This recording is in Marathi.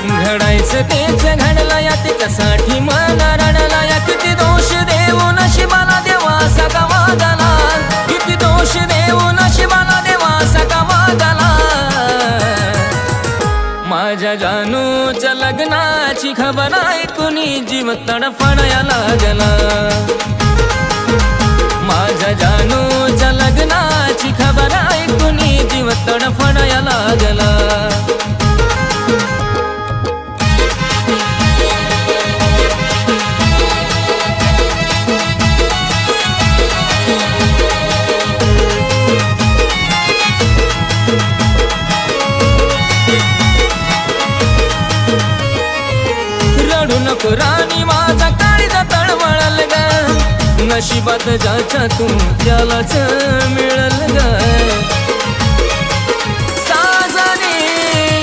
घडायचं तेच घडलं या त्याच्यासाठी मन रडला या किती दोष देऊ नशिबाला देवा सका वागला किती दोष देऊ नशिबाला देवा सका वागला माझ्या जानूच्या लग्नाची खबर ऐकून जीव तडफडाया लागला माझ्या जानूच्या लग्नाची खबर ऐकून जीव तडफडाया लागला रडू नको राणी माझा काळीजा तळमळल ग नशिबात ज्याच्या तू त्यालाच मिळल ग